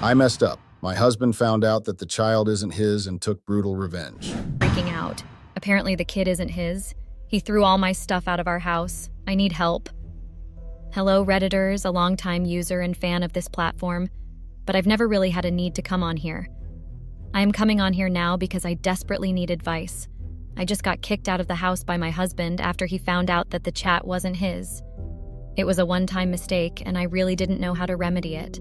I messed up. My husband found out that the child isn't his and took brutal revenge. Freaking out. Apparently the kid isn't his. He threw all my stuff out of our house. I need help. Hello, Redditors, a longtime user and fan of this platform, but I've never really had a need to come on here. I am coming on here now because I desperately need advice. I just got kicked out of the house by my husband after he found out that the chat wasn't his. It was a one-time mistake, and I really didn't know how to remedy it.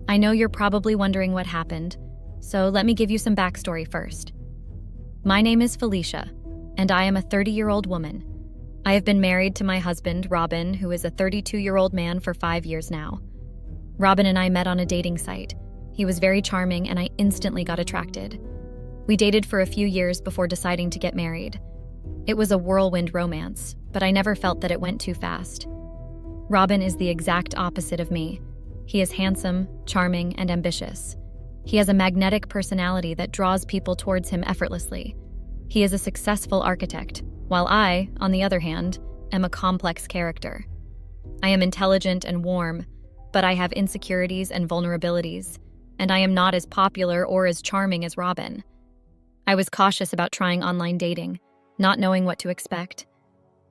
I know you're probably wondering what happened, so let me give you some backstory first. My name is Felicia, and I am a 30-year-old woman. I have been married to my husband, Robin, who is a 32-year-old man for 5 years now. Robin and I met on a dating site. He was very charming, and I instantly got attracted. We dated for a few years before deciding to get married. It was a whirlwind romance, but I never felt that it went too fast. Robin is the exact opposite of me. He is handsome, charming, and ambitious. He has a magnetic personality that draws people towards him effortlessly. He is a successful architect, while I, on the other hand, am a complex character. I am intelligent and warm, but I have insecurities and vulnerabilities, and I am not as popular or as charming as Robin. I was cautious about trying online dating, not knowing what to expect.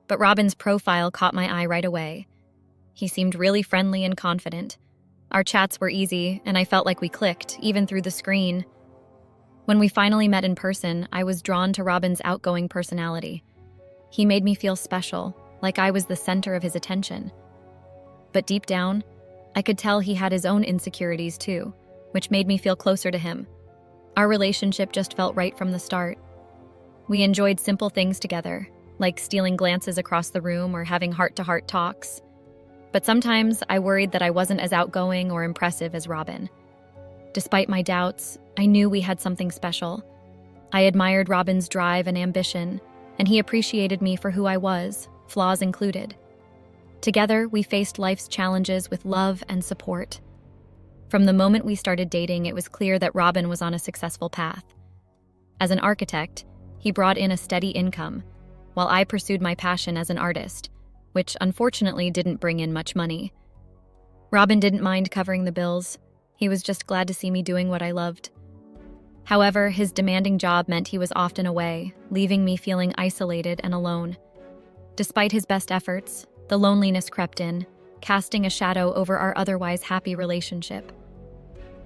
But Robin's profile caught my eye right away. He seemed really friendly and confident. Our chats were easy, and I felt like we clicked, even through the screen. When we finally met in person, I was drawn to Robin's outgoing personality. He made me feel special, like I was the center of his attention. But deep down, I could tell he had his own insecurities too, which made me feel closer to him. Our relationship just felt right from the start. We enjoyed simple things together, like stealing glances across the room or having heart-to-heart talks. But sometimes I worried that I wasn't as outgoing or impressive as Robin. Despite my doubts, I knew we had something special. I admired Robin's drive and ambition, and he appreciated me for who I was, flaws included. Together, we faced life's challenges with love and support. From the moment we started dating, it was clear that Robin was on a successful path. As an architect, he brought in a steady income, while I pursued my passion as an artist, which unfortunately didn't bring in much money. Robin didn't mind covering the bills. He was just glad to see me doing what I loved. However, his demanding job meant he was often away, leaving me feeling isolated and alone. Despite his best efforts, the loneliness crept in, casting a shadow over our otherwise happy relationship.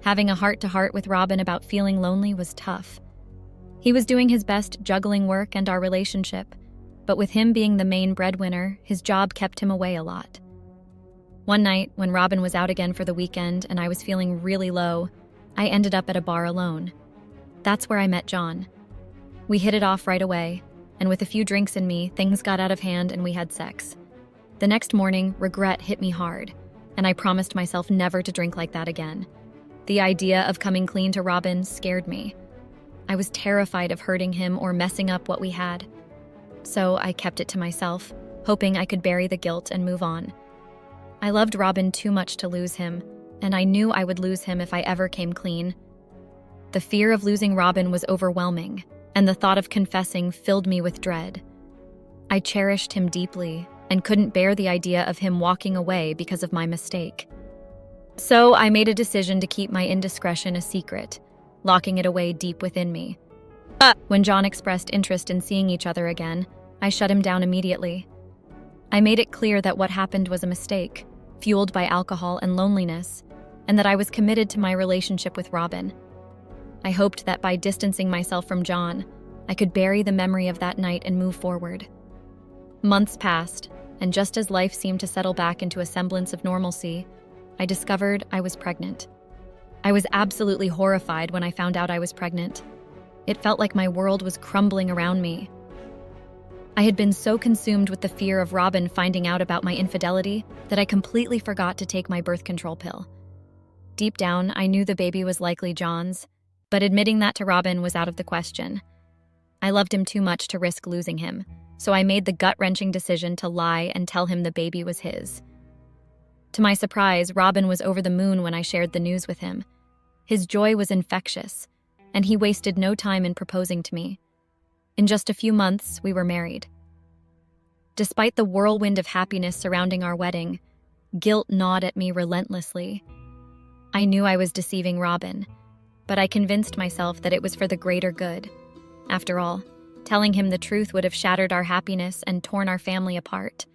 Having a heart-to-heart with Robin about feeling lonely was tough. He was doing his best juggling work and our relationship, but with him being the main breadwinner, his job kept him away a lot. One night, when Robin was out again for the weekend and I was feeling really low, I ended up at a bar alone. That's where I met John. We hit it off right away, and with a few drinks in me, things got out of hand and we had sex. The next morning, regret hit me hard, and I promised myself never to drink like that again. The idea of coming clean to Robin scared me. I was terrified of hurting him or messing up what we had. So I kept it to myself, hoping I could bury the guilt and move on. I loved Robin too much to lose him, and I knew I would lose him if I ever came clean. The fear of losing Robin was overwhelming, and the thought of confessing filled me with dread. I cherished him deeply and couldn't bear the idea of him walking away because of my mistake. So I made a decision to keep my indiscretion a secret, locking it away deep within me. When John expressed interest in seeing each other again, I shut him down immediately. I made it clear that what happened was a mistake, fueled by alcohol and loneliness, and that I was committed to my relationship with Robin. I hoped that by distancing myself from John, I could bury the memory of that night and move forward. Months passed, and just as life seemed to settle back into a semblance of normalcy, I discovered I was pregnant. I was absolutely horrified when I found out I was pregnant. It felt like my world was crumbling around me. I had been so consumed with the fear of Robin finding out about my infidelity that I completely forgot to take my birth control pill. Deep down, I knew the baby was likely John's, but admitting that to Robin was out of the question. I loved him too much to risk losing him, so I made the gut-wrenching decision to lie and tell him the baby was his. To my surprise, Robin was over the moon when I shared the news with him. His joy was infectious, and he wasted no time in proposing to me. In just a few months, we were married. Despite the whirlwind of happiness surrounding our wedding, guilt gnawed at me relentlessly. I knew I was deceiving Robin, but I convinced myself that it was for the greater good. After all, telling him the truth would have shattered our happiness and torn our family apart.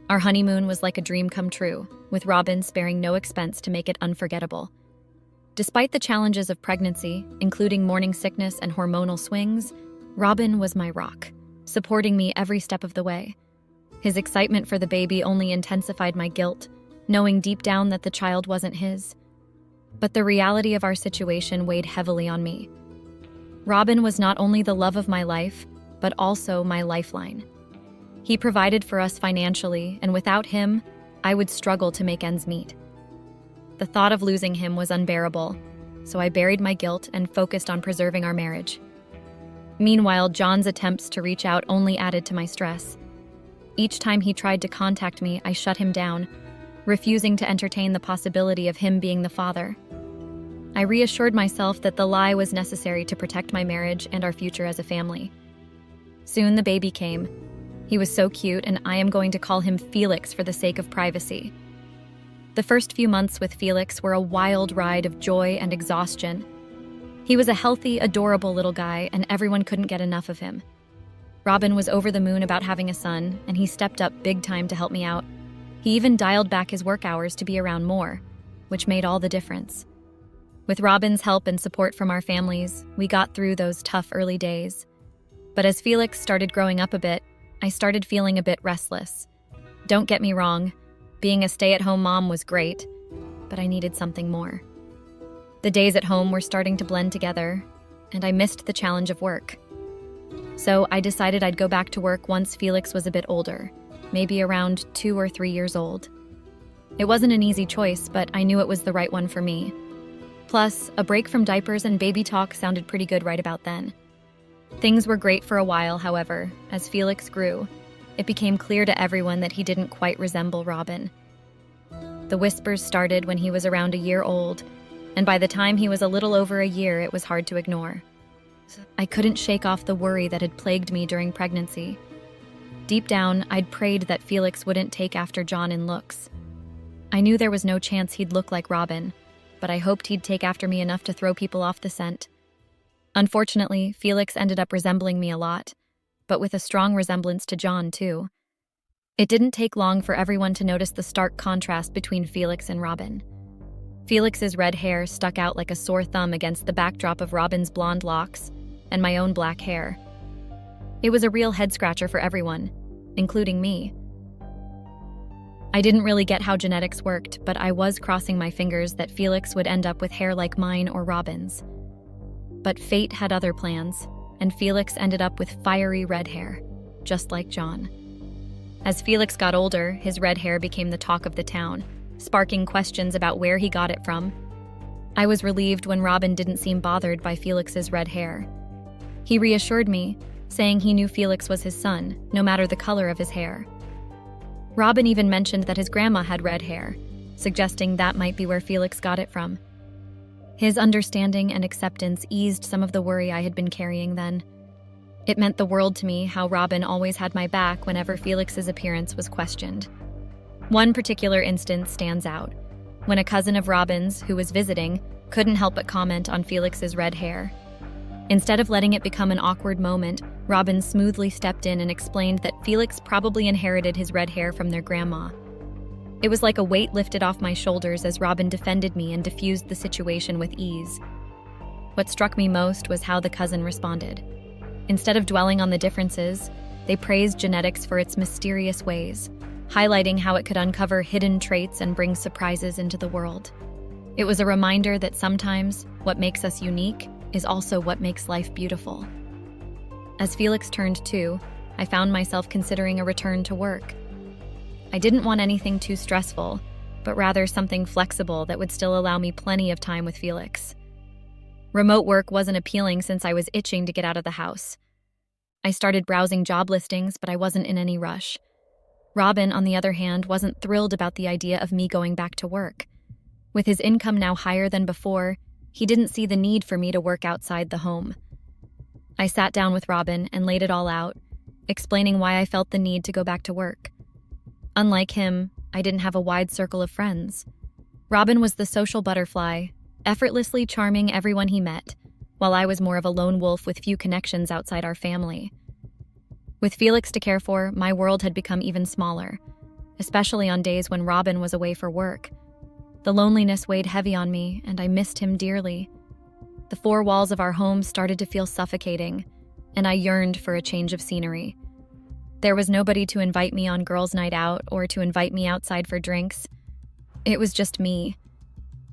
Our honeymoon was like a dream come true, with Robin sparing no expense to make it unforgettable. Despite the challenges of pregnancy, including morning sickness and hormonal swings, Robin was my rock, supporting me every step of the way. His excitement for the baby only intensified my guilt, knowing deep down that the child wasn't his. But the reality of our situation weighed heavily on me. Robin was not only the love of my life, but also my lifeline. He provided for us financially, and without him, I would struggle to make ends meet. The thought of losing him was unbearable, so I buried my guilt and focused on preserving our marriage. Meanwhile, John's attempts to reach out only added to my stress. Each time he tried to contact me, I shut him down, refusing to entertain the possibility of him being the father. I reassured myself that the lie was necessary to protect my marriage and our future as a family. Soon the baby came. He was so cute, and I am going to call him Felix for the sake of privacy. The first few months with Felix were a wild ride of joy and exhaustion. He was a healthy, adorable little guy, and everyone couldn't get enough of him. Robin was over the moon about having a son, and he stepped up big time to help me out. He even dialed back his work hours to be around more, which made all the difference. With Robin's help and support from our families, we got through those tough early days. But as Felix started growing up a bit, I started feeling a bit restless. Don't get me wrong, being a stay-at-home mom was great, but I needed something more. The days at home were starting to blend together, and I missed the challenge of work. So I decided I'd go back to work once Felix was a bit older, maybe around 2 or 3 years old. It wasn't an easy choice, but I knew it was the right one for me. Plus, a break from diapers and baby talk sounded pretty good right about then. Things were great for a while, however. As Felix grew, it became clear to everyone that he didn't quite resemble Robin. The whispers started when he was around a year old, and by the time he was a little over a year, it was hard to ignore. I couldn't shake off the worry that had plagued me during pregnancy. Deep down, I'd prayed that Felix wouldn't take after John in looks. I knew there was no chance he'd look like Robin, but I hoped he'd take after me enough to throw people off the scent. Unfortunately, Felix ended up resembling me a lot, but with a strong resemblance to John, too. It didn't take long for everyone to notice the stark contrast between Felix and Robin. Felix's red hair stuck out like a sore thumb against the backdrop of Robin's blonde locks and my own black hair. It was a real head-scratcher for everyone, including me. I didn't really get how genetics worked, but I was crossing my fingers that Felix would end up with hair like mine or Robin's. But fate had other plans, and Felix ended up with fiery red hair, just like John. As Felix got older, his red hair became the talk of the town, sparking questions about where he got it from. I was relieved when Robin didn't seem bothered by Felix's red hair. He reassured me, saying he knew Felix was his son, no matter the color of his hair. Robin even mentioned that his grandma had red hair, suggesting that might be where Felix got it from. His understanding and acceptance eased some of the worry I had been carrying then. It meant the world to me how Robin always had my back whenever Felix's appearance was questioned. One particular instance stands out, when a cousin of Robin's, who was visiting, couldn't help but comment on Felix's red hair. Instead of letting it become an awkward moment, Robin smoothly stepped in and explained that Felix probably inherited his red hair from their grandma. It was like a weight lifted off my shoulders as Robin defended me and diffused the situation with ease. What struck me most was how the cousin responded. Instead of dwelling on the differences, they praised genetics for its mysterious ways, highlighting how it could uncover hidden traits and bring surprises into the world. It was a reminder that sometimes what makes us unique is also what makes life beautiful. As Felix turned 2, I found myself considering a return to work. I didn't want anything too stressful, but rather something flexible that would still allow me plenty of time with Felix. Remote work wasn't appealing since I was itching to get out of the house. I started browsing job listings, but I wasn't in any rush. Robin, on the other hand, wasn't thrilled about the idea of me going back to work. With his income now higher than before, he didn't see the need for me to work outside the home. I sat down with Robin and laid it all out, explaining why I felt the need to go back to work. Unlike him, I didn't have a wide circle of friends. Robin was the social butterfly, effortlessly charming everyone he met, while I was more of a lone wolf with few connections outside our family. With Felix to care for, my world had become even smaller, especially on days when Robin was away for work. The loneliness weighed heavy on me, and I missed him dearly. The four walls of our home started to feel suffocating, and I yearned for a change of scenery. There was nobody to invite me on girls' night out or to invite me outside for drinks. It was just me.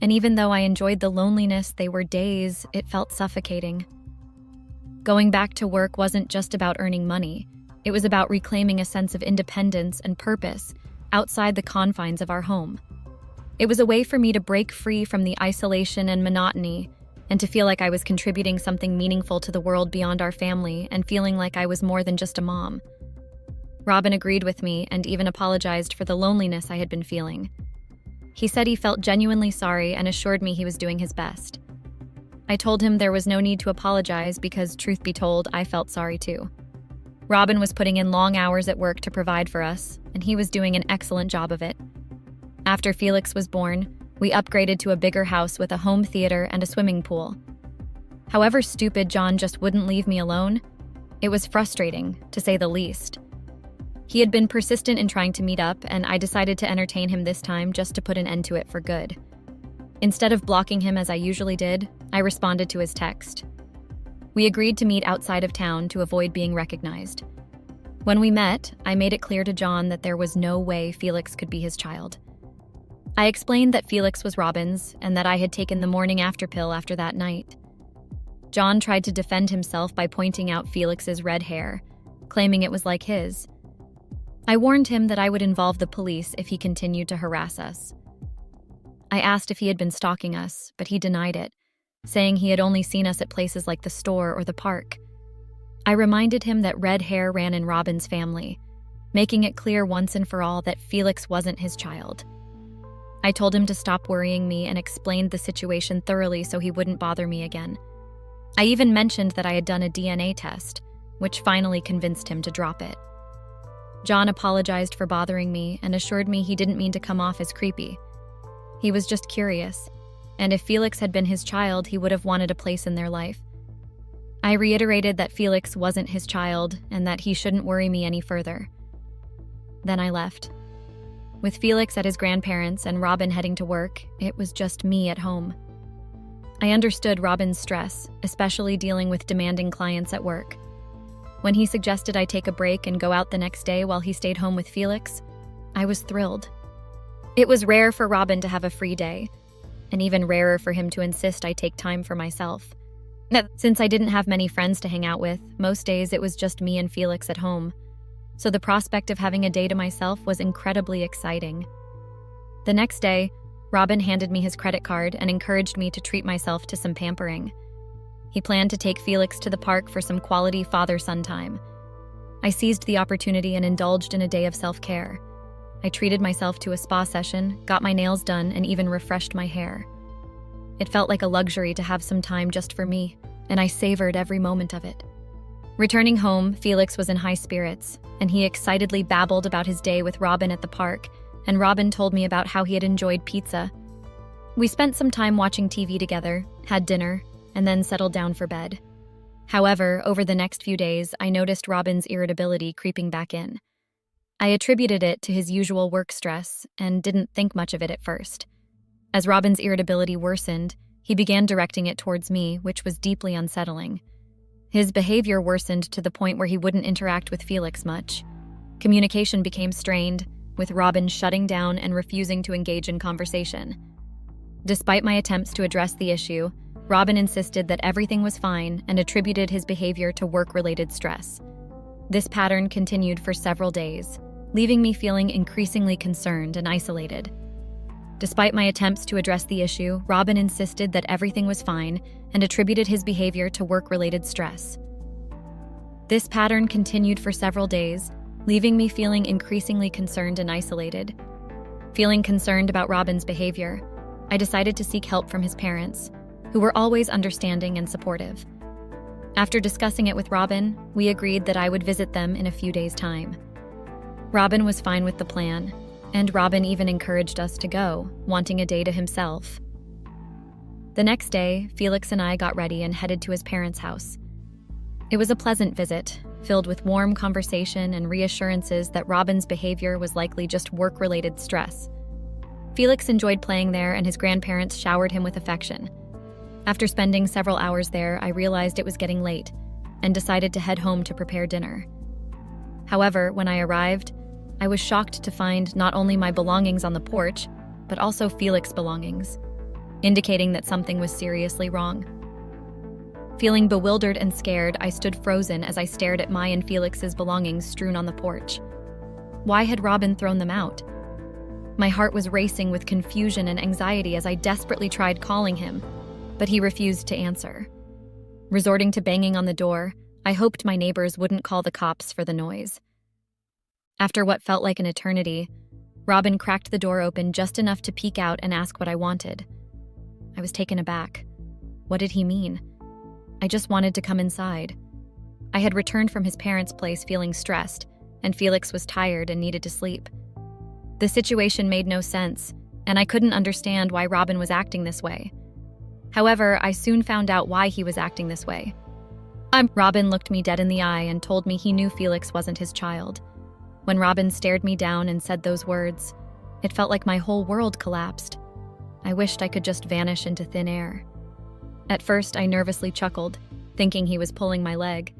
And even though I enjoyed the loneliness, they were days, it felt suffocating. Going back to work wasn't just about earning money. It was about reclaiming a sense of independence and purpose outside the confines of our home. It was a way for me to break free from the isolation and monotony and to feel like I was contributing something meaningful to the world beyond our family and feeling like I was more than just a mom. Robin agreed with me and even apologized for the loneliness I had been feeling. He said he felt genuinely sorry and assured me he was doing his best. I told him there was no need to apologize because, truth be told, I felt sorry too. Robin was putting in long hours at work to provide for us, and he was doing an excellent job of it. After Felix was born, we upgraded to a bigger house with a home theater and a swimming pool. However stupid, John just wouldn't leave me alone. It was frustrating, to say the least. He had been persistent in trying to meet up, and I decided to entertain him this time just to put an end to it for good. Instead of blocking him as I usually did, I responded to his text. We agreed to meet outside of town to avoid being recognized. When we met, I made it clear to John that there was no way Felix could be his child. I explained that Felix was Robin's and that I had taken the morning after pill after that night. John tried to defend himself by pointing out Felix's red hair, claiming it was like his. I warned him that I would involve the police if he continued to harass us. I asked if he had been stalking us, but he denied it, saying he had only seen us at places like the store or the park. I reminded him that red hair ran in Robin's family, making it clear once and for all that Felix wasn't his child. I told him to stop worrying me and explained the situation thoroughly so he wouldn't bother me again. I even mentioned that I had done a DNA test, which finally convinced him to drop it. John apologized for bothering me and assured me he didn't mean to come off as creepy. He was just curious, and if Felix had been his child, he would have wanted a place in their life. I reiterated that Felix wasn't his child and that he shouldn't worry me any further. Then I left. With Felix at his grandparents' and Robin heading to work, it was just me at home. I understood Robin's stress, especially dealing with demanding clients at work. When he suggested I take a break and go out the next day while he stayed home with Felix, I was thrilled. It was rare for Robin to have a free day, and even rarer for him to insist I take time for myself. Since I didn't have many friends to hang out with, most days it was just me and Felix at home, so the prospect of having a day to myself was incredibly exciting. The next day, Robin handed me his credit card and encouraged me to treat myself to some pampering. He planned to take Felix to the park for some quality father-son time. I seized the opportunity and indulged in a day of self-care. I treated myself to a spa session, got my nails done, and even refreshed my hair. It felt like a luxury to have some time just for me, and I savored every moment of it. Returning home, Felix was in high spirits, and he excitedly babbled about his day with Robin at the park, and Robin told me about how he had enjoyed pizza. We spent some time watching TV together, had dinner, and then settled down for bed. However, over the next few days, I noticed Robin's irritability creeping back in. I attributed it to his usual work stress and didn't think much of it at first. As Robin's irritability worsened, he began directing it towards me, which was deeply unsettling. His behavior worsened to the point where he wouldn't interact with Felix much. Communication became strained, with Robin shutting down and refusing to engage in conversation. Despite my attempts to address the issue, Robin insisted that everything was fine and attributed his behavior to work-related stress. This pattern continued for several days, leaving me feeling increasingly concerned and isolated. Despite my attempts to address the issue, Robin insisted that everything was fine and attributed his behavior to work-related stress. This pattern continued for several days, leaving me feeling increasingly concerned and isolated. Feeling concerned about Robin's behavior, I decided to seek help from his parents, who were always understanding and supportive. After discussing it with Robin, we agreed that I would visit them in a few days' time. Robin was fine with the plan, And Robin even encouraged us to go, wanting a day to himself. The next day, Felix and I got ready and headed to his parents' house. It was a pleasant visit, filled with warm conversation and reassurances that Robin's behavior was likely just work-related stress. Felix enjoyed playing there, and his grandparents showered him with affection. After spending several hours there, I realized it was getting late and decided to head home to prepare dinner. However, when I arrived, I was shocked to find not only my belongings on the porch, but also Felix's belongings, indicating that something was seriously wrong. Feeling bewildered and scared, I stood frozen as I stared at my and Felix's belongings strewn on the porch. Why had Robin thrown them out? My heart was racing with confusion and anxiety as I desperately tried calling him, but he refused to answer. Resorting to banging on the door, I hoped my neighbors wouldn't call the cops for the noise. After what felt like an eternity, Robin cracked the door open just enough to peek out and ask what I wanted. I was taken aback. What did he mean? I just wanted to come inside. I had returned from his parents' place feeling stressed, and Felix was tired and needed to sleep. The situation made no sense, and I couldn't understand why Robin was acting this way. However, I soon found out why he was acting this way. Robin looked me dead in the eye and told me he knew Felix wasn't his child. When Robin stared me down and said those words, it felt like my whole world collapsed. I wished I could just vanish into thin air. At first, I nervously chuckled, thinking he was pulling my leg,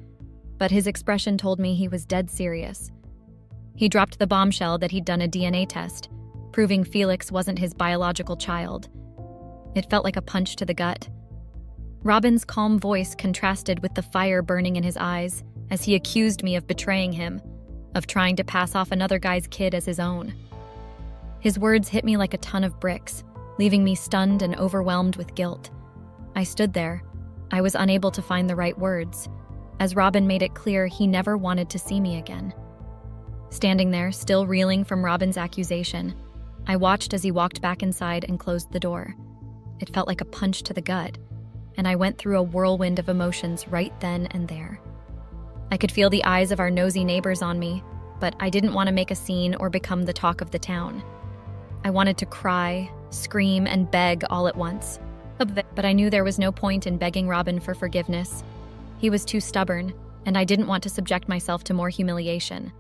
but his expression told me he was dead serious. He dropped the bombshell that he'd done a DNA test, proving Felix wasn't his biological child. It felt like a punch to the gut. Robin's calm voice contrasted with the fire burning in his eyes as he accused me of betraying him, of trying to pass off another guy's kid as his own. His words hit me like a ton of bricks, leaving me stunned and overwhelmed with guilt. I stood there. I was unable to find the right words, as Robin made it clear he never wanted to see me again. Standing there, still reeling from Robin's accusation, I watched as he walked back inside and closed the door. It felt like a punch to the gut, and I went through a whirlwind of emotions right then and there. I could feel the eyes of our nosy neighbors on me, but I didn't want to make a scene or become the talk of the town. I wanted to cry, scream, and beg all at once. But I knew there was no point in begging Robin for forgiveness. He was too stubborn, and I didn't want to subject myself to more humiliation.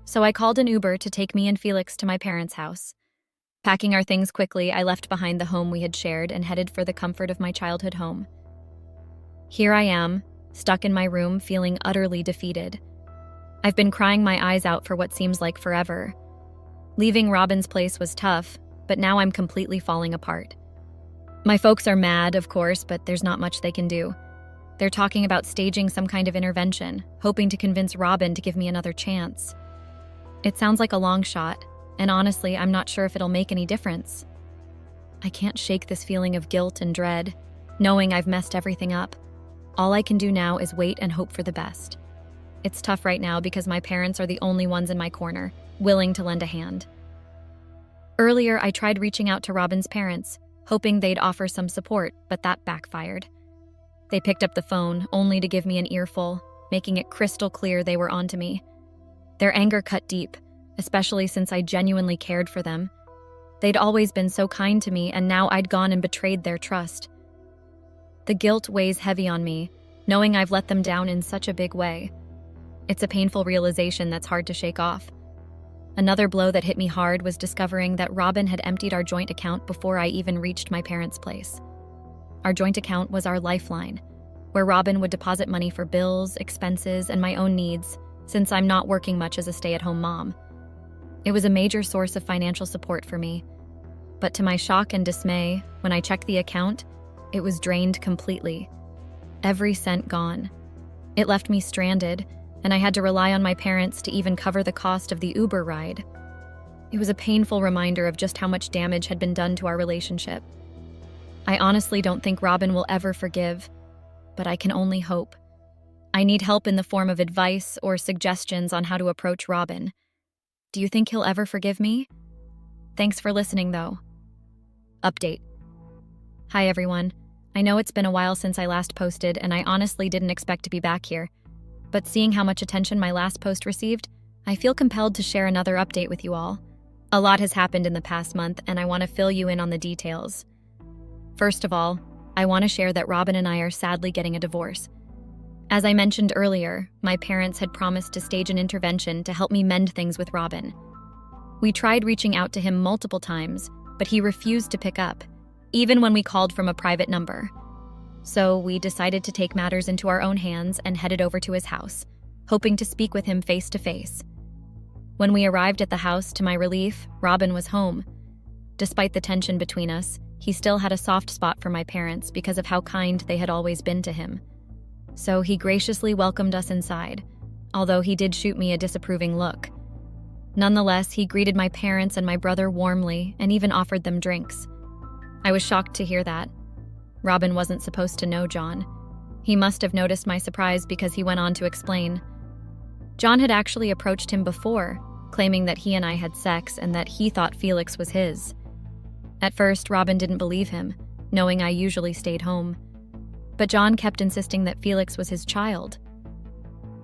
So I called an Uber to take me and Felix to my parents' house. Packing our things quickly, I left behind the home we had shared and headed for the comfort of my childhood home. Here I am, stuck in my room, feeling utterly defeated. I've been crying my eyes out for what seems like forever. Leaving Robin's place was tough, but now I'm completely falling apart. My folks are mad, of course, but there's not much they can do. They're talking about staging some kind of intervention, hoping to convince Robin to give me another chance. It sounds like a long shot, and honestly, I'm not sure if it'll make any difference. I can't shake this feeling of guilt and dread, knowing I've messed everything up. All I can do now is wait and hope for the best. It's tough right now because my parents are the only ones in my corner, willing to lend a hand. Earlier, I tried reaching out to Robin's parents, hoping they'd offer some support, but that backfired. They picked up the phone, only to give me an earful, making it crystal clear they were onto me. Their anger cut deep, especially since I genuinely cared for them. They'd always been so kind to me, and now I'd gone and betrayed their trust. The guilt weighs heavy on me, knowing I've let them down in such a big way. It's a painful realization that's hard to shake off. Another blow that hit me hard was discovering that Robin had emptied our joint account before I even reached my parents' place. Our joint account was our lifeline, where Robin would deposit money for bills, expenses, and my own needs, since I'm not working much as a stay-at-home mom. It was a major source of financial support for me. But to my shock and dismay, when I checked the account, it was drained completely. Every cent gone. It left me stranded, and I had to rely on my parents to even cover the cost of the Uber ride. It was a painful reminder of just how much damage had been done to our relationship. I honestly don't think Robin will ever forgive, but I can only hope. I need help in the form of advice or suggestions on how to approach Robin. Do you think he'll ever forgive me? Thanks for listening, though. Update. Hi, everyone. I know it's been a while since I last posted, and I honestly didn't expect to be back here. But seeing how much attention my last post received, I feel compelled to share another update with you all. A lot has happened in the past month, and I want to fill you in on the details. First of all, I want to share that Robin and I are sadly getting a divorce. As I mentioned earlier, my parents had promised to stage an intervention to help me mend things with Robin. We tried reaching out to him multiple times, but he refused to pick up, even when we called from a private number. So we decided to take matters into our own hands and headed over to his house, hoping to speak with him face to face. When we arrived at the house, to my relief, Robin was home. Despite the tension between us, he still had a soft spot for my parents because of how kind they had always been to him. So he graciously welcomed us inside, although he did shoot me a disapproving look. Nonetheless, he greeted my parents and my brother warmly and even offered them drinks. I was shocked to hear that. Robin wasn't supposed to know John. He must have noticed my surprise because he went on to explain. John had actually approached him before, claiming that he and I had sex and that he thought Felix was his. At first, Robin didn't believe him, knowing I usually stayed home. But John kept insisting that Felix was his child.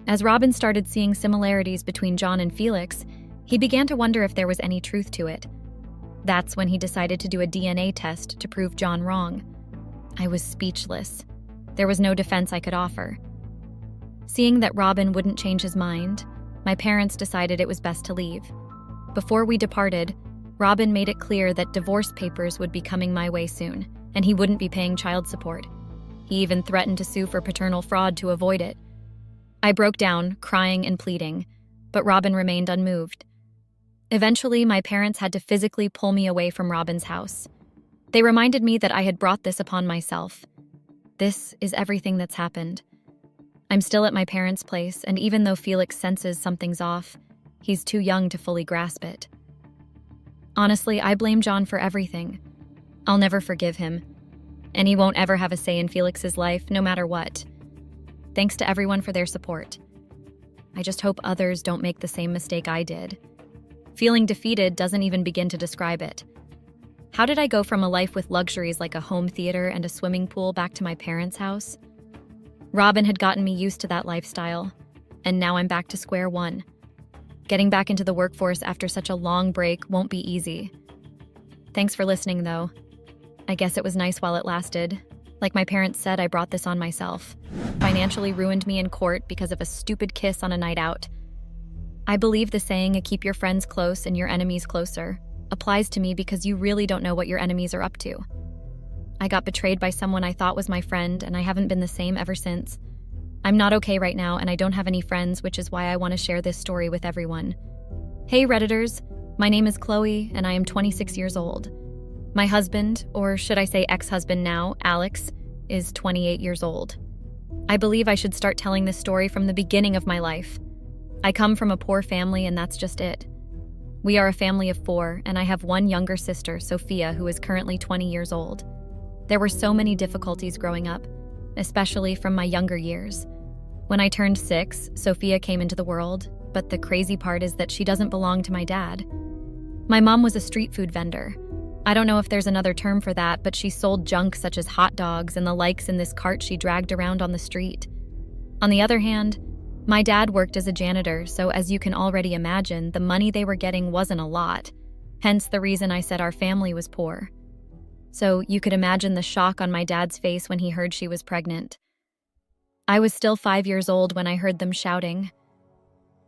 As Robin started seeing similarities between John and Felix, he began to wonder if there was any truth to it. That's when he decided to do a DNA test to prove John wrong. I was speechless. There was no defense I could offer. Seeing that Robin wouldn't change his mind, my parents decided it was best to leave. Before we departed, Robin made it clear that divorce papers would be coming my way soon, and he wouldn't be paying child support. He even threatened to sue for paternal fraud to avoid it. I broke down, crying and pleading, but Robin remained unmoved. Eventually, my parents had to physically pull me away from Robin's house. They reminded me that I had brought this upon myself. This is everything that's happened. I'm still at my parents' place, and even though Felix senses something's off, he's too young to fully grasp it. Honestly, I blame John for everything. I'll never forgive him, and he won't ever have a say in Felix's life, no matter what. Thanks to everyone for their support. I just hope others don't make the same mistake I did. Feeling defeated doesn't even begin to describe it. How did I go from a life with luxuries like a home theater and a swimming pool back to my parents' house? Robin had gotten me used to that lifestyle, and now I'm back to square one. Getting back into the workforce after such a long break won't be easy. Thanks for listening, though. I guess it was nice while it lasted. Like my parents said, I brought this on myself. Financially ruined me in court because of a stupid kiss on a night out. I believe the saying, keep your friends close and your enemies closer, applies to me because you really don't know what your enemies are up to. I got betrayed by someone I thought was my friend, and I haven't been the same ever since. I'm not okay right now, and I don't have any friends, which is why I want to share this story with everyone. Hey Redditors, my name is Chloe, and I am 26 years old. My husband, or should I say ex-husband now, Alex, is 28 years old. I believe I should start telling this story from the beginning of my life. I come from a poor family, and that's just it. We are a family of 4, and I have one younger sister, Sophia, who is currently 20 years old. There were so many difficulties growing up, especially from my younger years. When I turned 6, Sophia came into the world, but the crazy part is that she doesn't belong to my dad. My mom was a street food vendor. I don't know if there's another term for that, but she sold junk such as hot dogs and the likes in this cart she dragged around on the street. On the other hand, my dad worked as a janitor, so as you can already imagine, the money they were getting wasn't a lot, hence the reason I said our family was poor. So you could imagine the shock on my dad's face when he heard she was pregnant. I was still 5 years old when I heard them shouting.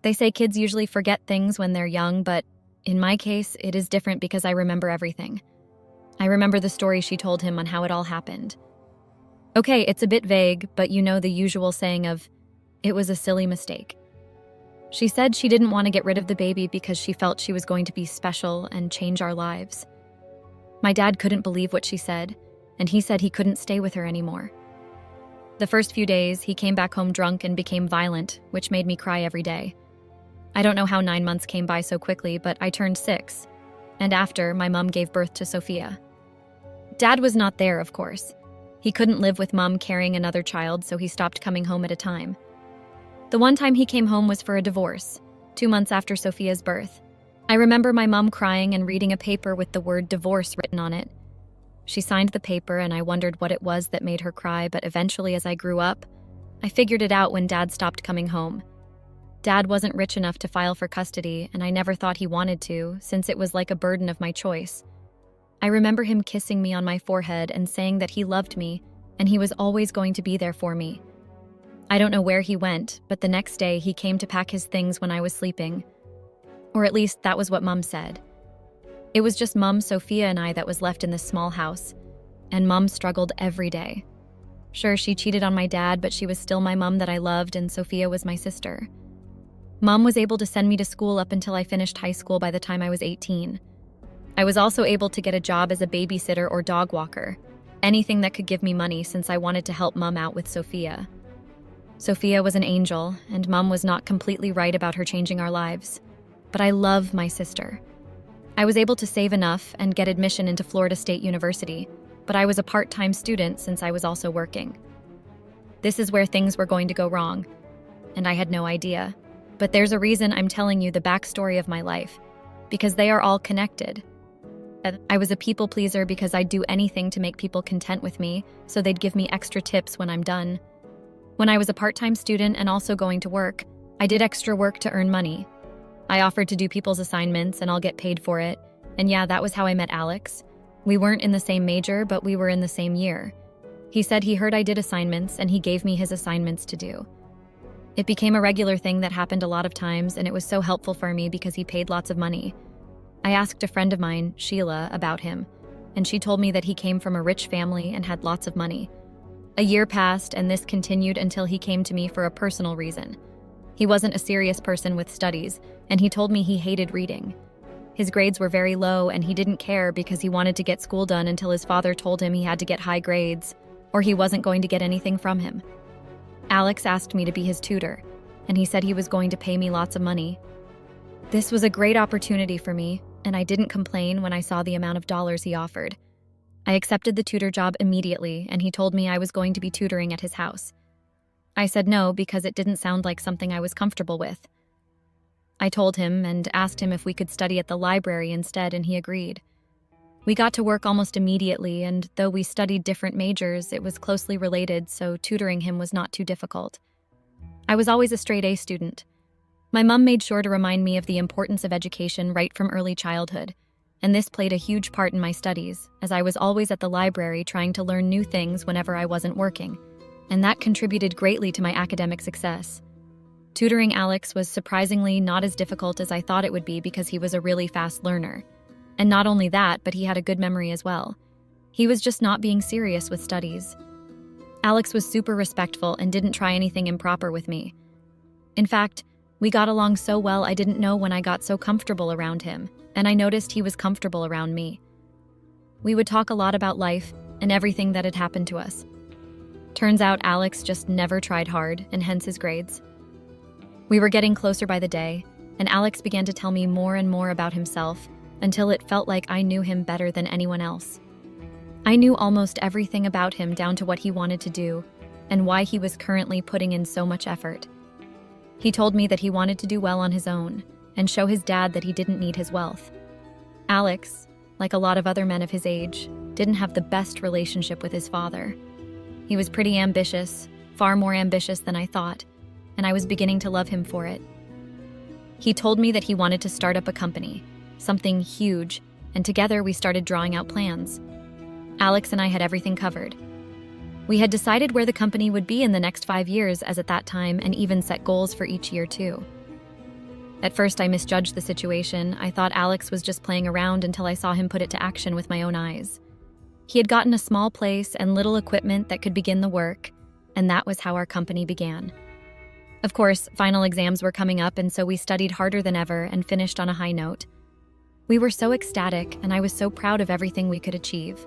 They say kids usually forget things when they're young, but in my case, it is different because I remember everything. I remember the story she told him on how it all happened. Okay, it's a bit vague, but you know the usual saying of, it was a silly mistake. She said she didn't want to get rid of the baby because she felt she was going to be special and change our lives. My dad couldn't believe what she said, and he said he couldn't stay with her anymore. The first few days, he came back home drunk and became violent, which made me cry every day. I don't know how 9 months came by so quickly, but I turned 6, and after, my mom gave birth to Sophia. Dad was not there, of course. He couldn't live with mom carrying another child, so he stopped coming home at a time. The one time he came home was for a divorce, 2 months after Sophia's birth. I remember my mom crying and reading a paper with the word divorce written on it. She signed the paper, and I wondered what it was that made her cry, but eventually as I grew up, I figured it out when Dad stopped coming home. Dad wasn't rich enough to file for custody, and I never thought he wanted to, since it was like a burden of my choice. I remember him kissing me on my forehead and saying that he loved me, and he was always going to be there for me. I don't know where he went, but the next day he came to pack his things when I was sleeping. Or at least that was what Mum said. It was just Mum, Sophia, and I that was left in this small house, and Mum struggled every day. Sure, she cheated on my dad, but she was still my mum that I loved, and Sophia was my sister. Mum was able to send me to school up until I finished high school by the time I was 18. I was also able to get a job as a babysitter or dog walker, anything that could give me money since I wanted to help Mum out with Sophia. Sophia was an angel, and Mum was not completely right about her changing our lives. But I love my sister. I was able to save enough and get admission into Florida State University, but I was a part-time student since I was also working. This is where things were going to go wrong, and I had no idea. But there's a reason I'm telling you the backstory of my life, because they are all connected. I was a people pleaser because I'd do anything to make people content with me, so they'd give me extra tips when I'm done. When I was a part-time student and also going to work, I did extra work to earn money. I offered to do people's assignments and I'll get paid for it. And yeah, that was how I met Alex. We weren't in the same major, but we were in the same year. He said he heard I did assignments and he gave me his assignments to do. It became a regular thing that happened a lot of times, and it was so helpful for me because he paid lots of money. I asked a friend of mine, Sheila, about him, and she told me that he came from a rich family and had lots of money. A year passed, and this continued until he came to me for a personal reason. He wasn't a serious person with studies, and he told me he hated reading. His grades were very low, and he didn't care because he wanted to get school done until his father told him he had to get high grades, or he wasn't going to get anything from him. Alex asked me to be his tutor, and he said he was going to pay me lots of money. This was a great opportunity for me, and I didn't complain when I saw the amount of dollars he offered. I accepted the tutor job immediately, and he told me I was going to be tutoring at his house. I said no because it didn't sound like something I was comfortable with. I told him and asked him if we could study at the library instead, and he agreed. We got to work almost immediately, and though we studied different majors, it was closely related, so tutoring him was not too difficult. I was always a straight A student. My mom made sure to remind me of the importance of education right from early childhood, and this played a huge part in my studies, as I was always at the library trying to learn new things whenever I wasn't working, and that contributed greatly to my academic success. Tutoring Alex was surprisingly not as difficult as I thought it would be because he was a really fast learner. And not only that, but he had a good memory as well. He was just not being serious with studies. Alex was super respectful and didn't try anything improper with me. In fact, we got along so well I didn't know when I got so comfortable around him, and I noticed he was comfortable around me. We would talk a lot about life and everything that had happened to us. Turns out Alex just never tried hard, and hence his grades. We were getting closer by the day, and Alex began to tell me more and more about himself, until it felt like I knew him better than anyone else. I knew almost everything about him down to what he wanted to do and why he was currently putting in so much effort. He told me that he wanted to do well on his own and show his dad that he didn't need his wealth. Alex, like a lot of other men of his age, didn't have the best relationship with his father. He was pretty ambitious, far more ambitious than I thought, and I was beginning to love him for it. He told me that he wanted to start up a company, something huge, and together we started drawing out plans. Alex and I had everything covered. We had decided where the company would be in the next 5 years as at that time, and even set goals for each year too. At first I misjudged the situation. I thought Alex was just playing around until I saw him put it to action with my own eyes. He had gotten a small place and little equipment that could begin the work, and that was how our company began. Of course, final exams were coming up, and so we studied harder than ever and finished on a high note. We were so ecstatic, and I was so proud of everything we could achieve.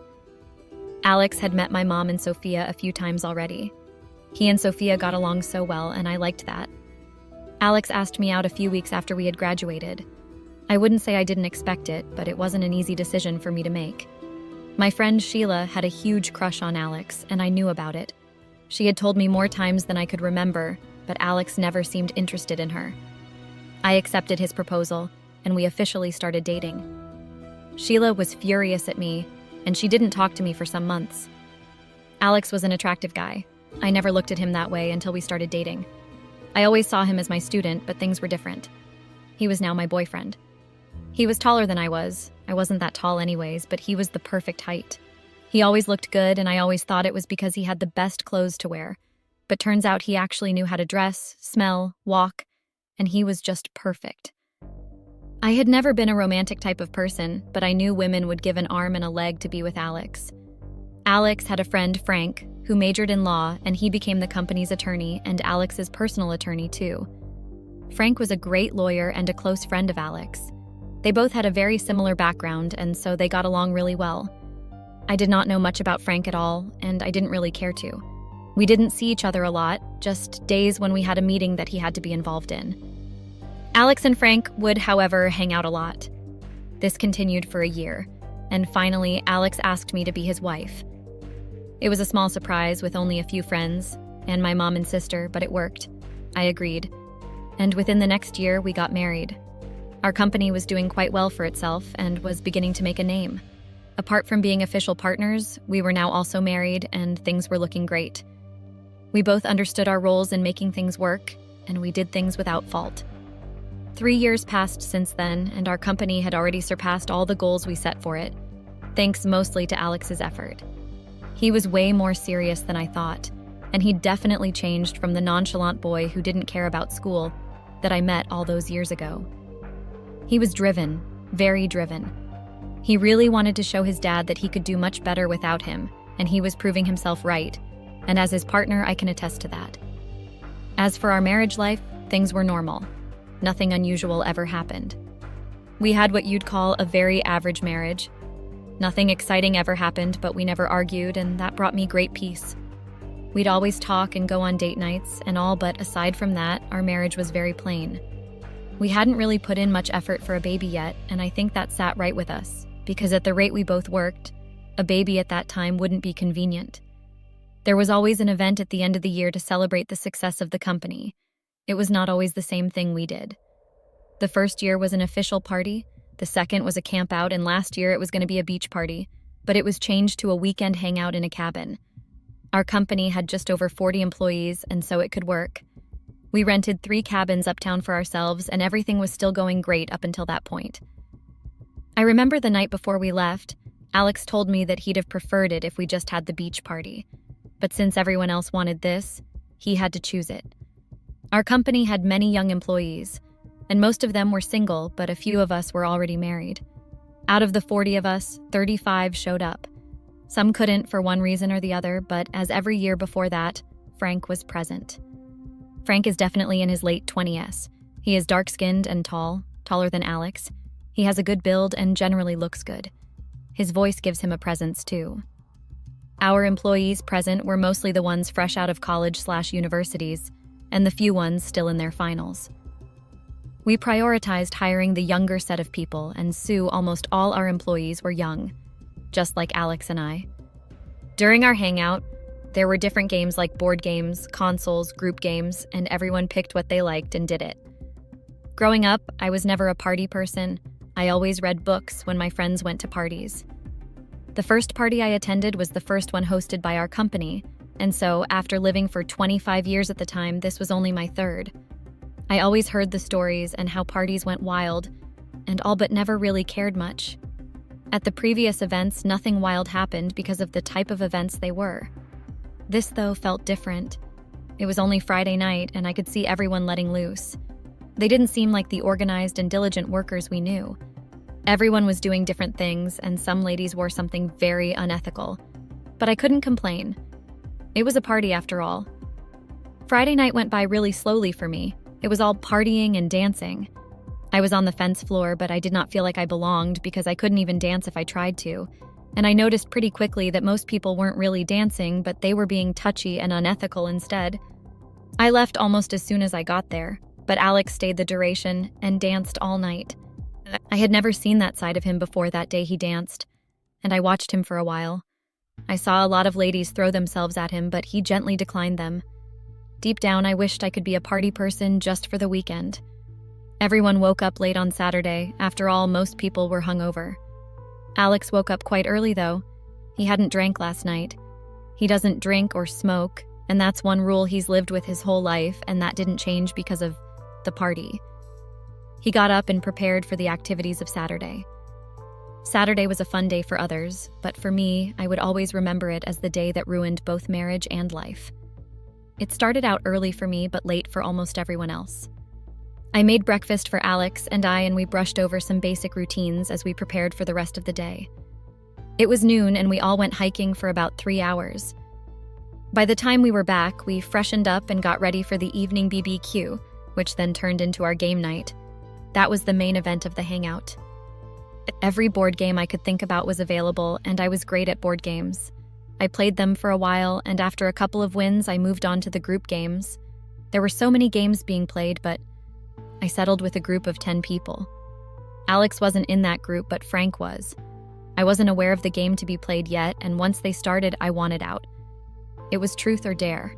Alex had met my mom and Sophia a few times already. He and Sophia got along so well, and I liked that. Alex asked me out a few weeks after we had graduated. I wouldn't say I didn't expect it, but it wasn't an easy decision for me to make. My friend Sheila had a huge crush on Alex, and I knew about it. She had told me more times than I could remember, but Alex never seemed interested in her. I accepted his proposal, and we officially started dating. Sheila was furious at me, and she didn't talk to me for some months. Alex was an attractive guy. I never looked at him that way until we started dating. I always saw him as my student, but things were different. He was now my boyfriend. He was taller than I was. I wasn't that tall anyways, but he was the perfect height. He always looked good, and I always thought it was because he had the best clothes to wear. But turns out he actually knew how to dress, smell, walk, and he was just perfect. I had never been a romantic type of person, but I knew women would give an arm and a leg to be with Alex. Alex had a friend, Frank, who majored in law, and he became the company's attorney and Alex's personal attorney too. Frank was a great lawyer and a close friend of Alex. They both had a very similar background, and so they got along really well. I did not know much about Frank at all, and I didn't really care to. We didn't see each other a lot, just days when we had a meeting that he had to be involved in. Alex and Frank would, however, hang out a lot. This continued for a year, and finally, Alex asked me to be his wife. It was a small surprise with only a few friends, and my mom and sister, but it worked. I agreed. And within the next year, we got married. Our company was doing quite well for itself and was beginning to make a name. Apart from being official partners, we were now also married, and things were looking great. We both understood our roles in making things work, and we did things without fault. 3 years passed since then, and our company had already surpassed all the goals we set for it, thanks mostly to Alex's effort. He was way more serious than I thought, and he definitely changed from the nonchalant boy who didn't care about school that I met all those years ago. He was driven, very driven. He really wanted to show his dad that he could do much better without him, and he was proving himself right, and as his partner, I can attest to that. As for our marriage life, things were normal. Nothing unusual ever happened. We had what you'd call a very average marriage. Nothing exciting ever happened, but we never argued, and that brought me great peace. We'd always talk and go on date nights and all, but aside from that, our marriage was very plain. We hadn't really put in much effort for a baby yet, and I think that sat right with us, because at the rate we both worked, a baby at that time wouldn't be convenient. There was always an event at the end of the year to celebrate the success of the company. It was not always the same thing we did. The first year was an official party, the second was a camp out, and last year it was going to be a beach party, but it was changed to a weekend hangout in a cabin. Our company had just over 40 employees, and so it could work. We rented 3 cabins uptown for ourselves, and everything was still going great up until that point. I remember the night before we left, Alex told me that he'd have preferred it if we just had the beach party. But since everyone else wanted this, he had to choose it. Our company had many young employees, and most of them were single, but a few of us were already married. Out of the 40 of us, 35 showed up. Some couldn't for one reason or the other, but as every year before that, Frank was present. Frank is definitely in his late 20s. He is dark-skinned and tall, taller than Alex. He has a good build and generally looks good. His voice gives him a presence too. Our employees present were mostly the ones fresh out of college/universities, and the few ones still in their finals. We prioritized hiring the younger set of people, and almost all our employees were young, just like Alex and I. During our hangout, there were different games like board games, consoles, group games, and everyone picked what they liked and did it. Growing up, I was never a party person. I always read books when my friends went to parties. The first party I attended was the first one hosted by our company, and so after living for 25 years at the time, this was only my third. I always heard the stories and how parties went wild, and all but never really cared much. At the previous events, nothing wild happened because of the type of events they were. This, though, felt different. It was only Friday night, and I could see everyone letting loose. They didn't seem like the organized and diligent workers we knew. Everyone was doing different things, and some ladies wore something very unethical. But I couldn't complain. It was a party after all. Friday night went by really slowly for me. It was all partying and dancing. I was on the fence floor, but I did not feel like I belonged because I couldn't even dance if I tried to. And I noticed pretty quickly that most people weren't really dancing, but they were being touchy and unethical instead. I left almost as soon as I got there, but Alex stayed the duration and danced all night. I had never seen that side of him before that day he danced, and I watched him for a while. I saw a lot of ladies throw themselves at him, but he gently declined them. Deep down, I wished I could be a party person just for the weekend. Everyone woke up late on Saturday. After all, most people were hungover. Alex woke up quite early, though. He hadn't drank last night. He doesn't drink or smoke, And that's one rule he's lived with his whole life, and that didn't change because of the party. He got up and prepared for the activities of Saturday. Saturday was a fun day for others, but for me, I would always remember it as the day that ruined both marriage and life. It started out early for me, but late for almost everyone else. I made breakfast for Alex and we brushed over some basic routines as we prepared for the rest of the day. It was noon, and we all went hiking for about 3 hours. By the time we were back, we freshened up and got ready for the evening BBQ, which then turned into our game night. That was the main event of the hangout. Every board game I could think about was available, and I was great at board games. I played them for a while, and after a couple of wins, I moved on to the group games. There were so many games being played, but I settled with a group of 10 people. Alex wasn't in that group, but Frank was. I wasn't aware of the game to be played yet, and once they started, I wanted out. It was truth or dare.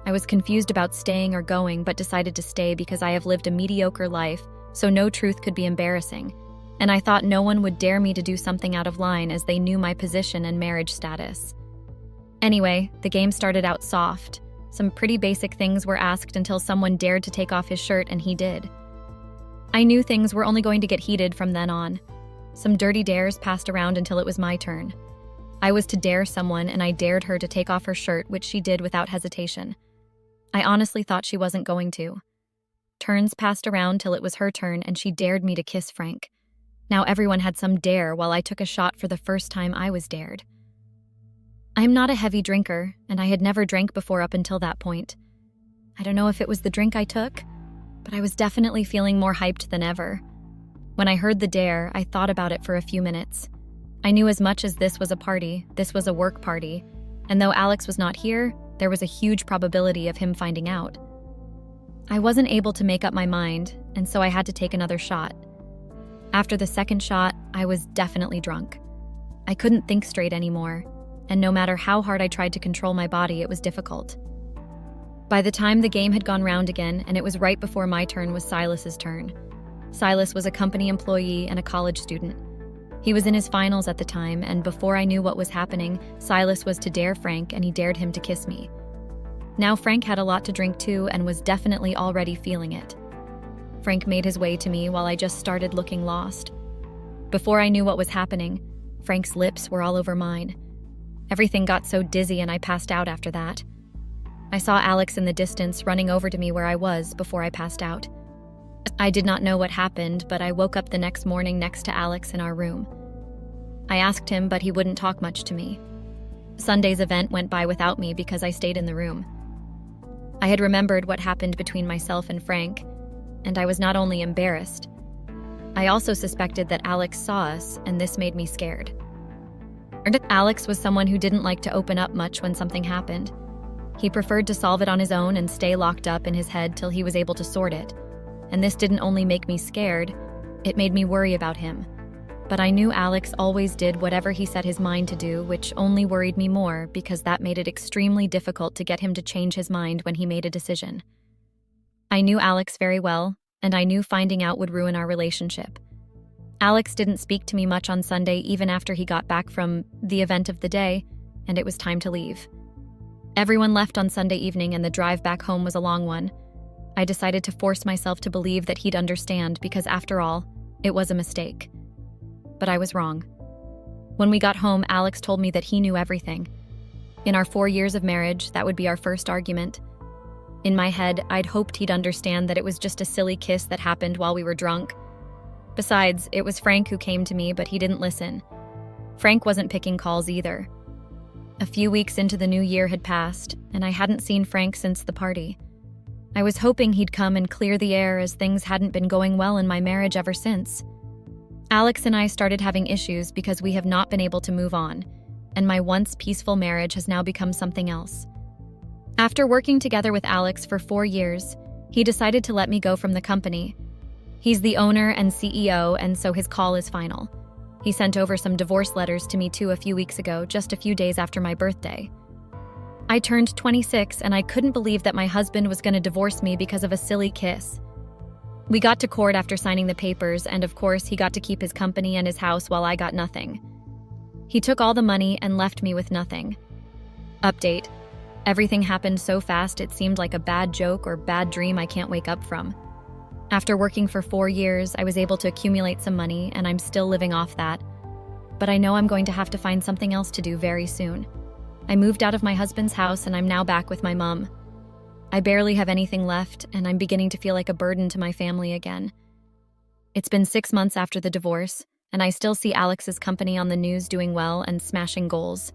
I was confused about staying or going, but decided to stay because I have lived a mediocre life, so no truth could be embarrassing. And I thought no one would dare me to do something out of line as they knew my position and marriage status. Anyway, the game started out soft. Some pretty basic things were asked until someone dared to take off his shirt, and he did. I knew things were only going to get heated from then on. Some dirty dares passed around until it was my turn. I was to dare someone, and I dared her to take off her shirt, which she did without hesitation. I honestly thought she wasn't going to. Turns passed around till it was her turn, and she dared me to kiss Frank. Now everyone had some dare while I took a shot for the first time I was dared. I am not a heavy drinker, and I had never drank before up until that point. I don't know if it was the drink I took, but I was definitely feeling more hyped than ever. When I heard the dare, I thought about it for a few minutes. I knew as much as this was a party, this was a work party, and though Alex was not here, there was a huge probability of him finding out. I wasn't able to make up my mind, and so I had to take another shot. After the second shot, I was definitely drunk. I couldn't think straight anymore, and no matter how hard I tried to control my body, it was difficult. By the time the game had gone round again, and it was right before my turn was Silas's turn. Silas was a company employee and a college student. He was in his finals at the time, and before I knew what was happening, Silas was to dare Frank, and he dared him to kiss me. Now Frank had a lot to drink too, and was definitely already feeling it. Frank made his way to me while I just started looking lost. Before I knew what was happening, Frank's lips were all over mine. Everything got so dizzy, and I passed out after that. I saw Alex in the distance running over to me where I was before I passed out. I did not know what happened, but I woke up the next morning next to Alex in our room. I asked him, but he wouldn't talk much to me. Sunday's event went by without me because I stayed in the room. I had remembered what happened between myself and Frank, and I was not only embarrassed, I also suspected that Alex saw us, and this made me scared. Alex was someone who didn't like to open up much when something happened. He preferred to solve it on his own and stay locked up in his head till he was able to sort it. And this didn't only make me scared, it made me worry about him. But I knew Alex always did whatever he set his mind to do, which only worried me more because that made it extremely difficult to get him to change his mind when he made a decision. I knew Alex very well, and I knew finding out would ruin our relationship. Alex didn't speak to me much on Sunday even after he got back from the event of the day, and it was time to leave. Everyone left on Sunday evening, and the drive back home was a long one. I decided to force myself to believe that he'd understand because, after all, it was a mistake. But I was wrong. When we got home, Alex told me that he knew everything. In our 4 years of marriage, that would be our first argument. In my head, I'd hoped he'd understand that it was just a silly kiss that happened while we were drunk. Besides, it was Frank who came to me, but he didn't listen. Frank wasn't picking calls either. A few weeks into the new year had passed, and I hadn't seen Frank since the party. I was hoping he'd come and clear the air as things hadn't been going well in my marriage ever since. Alex and I started having issues because we have not been able to move on, and my once peaceful marriage has now become something else. After working together with Alex for 4 years, he decided to let me go from the company. He's the owner and CEO, and so his call is final. He sent over some divorce letters to me too a few weeks ago, just a few days after my birthday. I turned 26, and I couldn't believe that my husband was going to divorce me because of a silly kiss. We got to court after signing the papers, and of course, he got to keep his company and his house while I got nothing. He took all the money and left me with nothing. Update: Everything happened so fast it seemed like a bad joke or bad dream I can't wake up from. After working for 4 years, I was able to accumulate some money, and I'm still living off that. But I know I'm going to have to find something else to do very soon. I moved out of my husband's house, and I'm now back with my mom. I barely have anything left, and I'm beginning to feel like a burden to my family again. It's been 6 months after the divorce, and I still see Alex's company on the news doing well and smashing goals.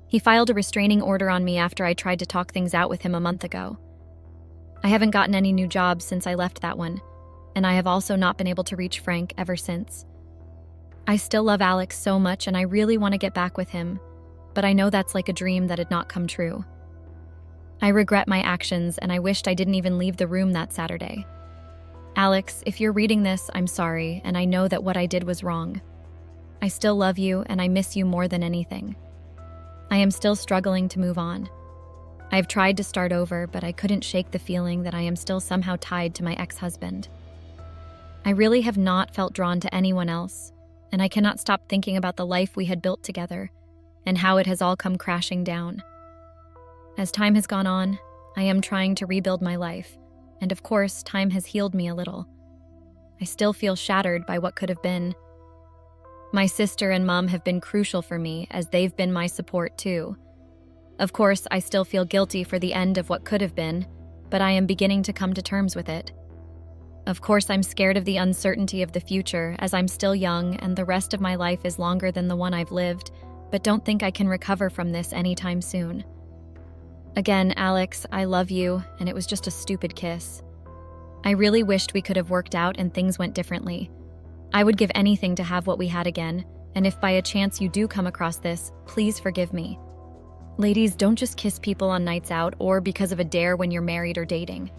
He filed a restraining order on me after I tried to talk things out with him a month ago. I haven't gotten any new jobs since I left that one, and I have also not been able to reach Frank ever since. I still love Alex so much, and I really want to get back with him, but I know that's like a dream that had not come true. I regret my actions, and I wished I didn't even leave the room that Saturday. Alex, if you're reading this, I'm sorry, and I know that what I did was wrong. I still love you, and I miss you more than anything. I am still struggling to move on. I've tried to start over, but I couldn't shake the feeling that I am still somehow tied to my ex-husband. I really have not felt drawn to anyone else, and I cannot stop thinking about the life we had built together and how it has all come crashing down. As time has gone on, I am trying to rebuild my life, and of course, time has healed me a little. I still feel shattered by what could have been. My sister and mom have been crucial for me, as they've been my support too. Of course, I still feel guilty for the end of what could have been, but I am beginning to come to terms with it. Of course, I'm scared of the uncertainty of the future, as I'm still young and the rest of my life is longer than the one I've lived, but don't think I can recover from this anytime soon. Again, Alex, I love you, and it was just a stupid kiss. I really wished we could have worked out and things went differently. I would give anything to have what we had again, and if by a chance you do come across this, please forgive me. Ladies, don't just kiss people on nights out or because of a dare when you're married or dating.